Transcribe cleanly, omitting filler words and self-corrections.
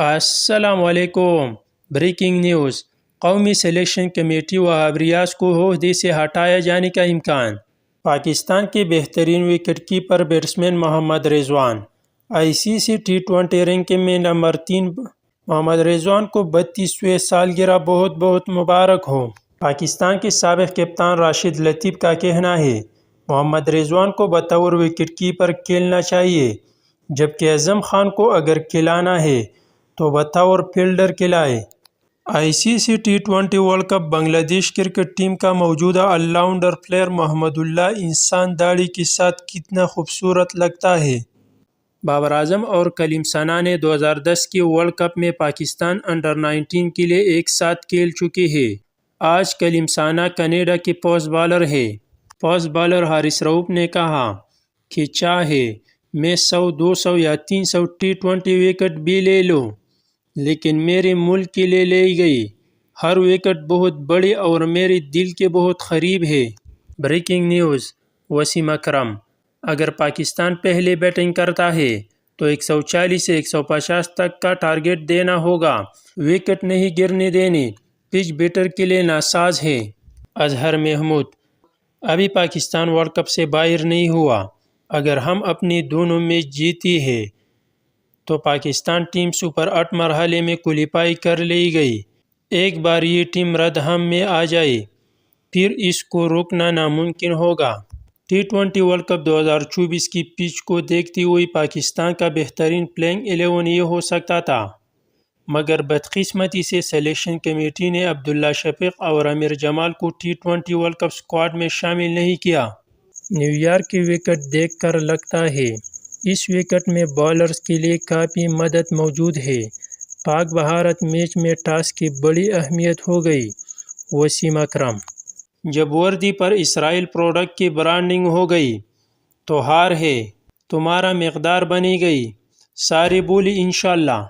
السلام علیکم۔ Breaking news, قومی سلیکشن کمیٹی وہاب ریاض کو عہدے سے ہٹائے جانے کا امکان۔ پاکستان کے بہترین وکٹ کیپر بیٹسمین محمد رضوان ICC T20 رینکنگ میں نمبر 3۔ محمد رضوان کو 32ویں سالگرہ بہت بہت مبارک ہو۔ پاکستان کے سابق کپتان راشد لطیف کا کہنا ہے محمد رضوان کو بطور وکٹ کیپر کھیلنا چاہیے، جبکہ اعظم خان کو اگر کھلانا ہے تو بطور فیلڈر کھلائے۔ ICC T20 ورلڈ کپ بنگلہ دیش کرکٹ ٹیم کا موجودہ آل راؤنڈر پلیئر محمد اللہ انسان داڑھی کے ساتھ کتنا خوبصورت لگتا ہے۔ بابر اعظم اور کلیم ثنا نے 2010 کے ورلڈ کپ میں پاکستان انڈر-19 کے لیے ایک ساتھ کھیل چکے ہیں۔ آج کلیم ثنا کینیڈا کے پیس بالر ہے۔ پیس بالر حارث رؤف نے کہا کہ چاہے میں 100، 200 یا 300 T20 وکٹ بھی لے لوں، لیکن میرے ملک کے لیے لی گئی ہر وکٹ بہت بڑی اور میرے دل کے بہت قریب ہے۔ بریکنگ نیوز، وسیم اکرم اگر پاکستان پہلے بیٹنگ کرتا ہے تو 140 سے 150 تک کا ٹارگٹ دینا ہوگا، وکٹ نہیں گرنے دینے، پچ بیٹر کے لیے ناساز ہے۔ اظہر محمود ابھی پاکستان ورلڈ کپ سے باہر نہیں ہوا، اگر ہم اپنے دونوں میچ جیتے ہیں تو پاکستان ٹیم سپر 8 مرحلے میں کوالیفائی کر لے گی۔ ایک بار یہ ٹیم ردہم میں آ جائے پھر اس کو روکنا ناممکن ہوگا۔ T20 ورلڈ کپ 2024 کی پچ کو دیکھتے ہوئے پاکستان کا بہترین پلینگ 11 یہ ہو سکتا تھا، مگر بدقسمتی سے سلیکشن کمیٹی نے عبداللہ شفیق اور عامر جمال کو T20 ورلڈ کپ اسکواڈ میں شامل نہیں کیا۔ نیو یارک کی وکٹ دیکھ کر لگتا ہے اس وکٹ میں بالرز کے لیے کافی مدد موجود ہے۔ پاک بھارت میچ میں ٹاس کی بڑی اہمیت ہو گئی۔ وسیم اکرم جب وردی پر اسرائیل پروڈکٹ کی برانڈنگ ہو گئی تو ہار ہے تمہارا مقدار بنی گئی، سارے بولے انشاءاللہ۔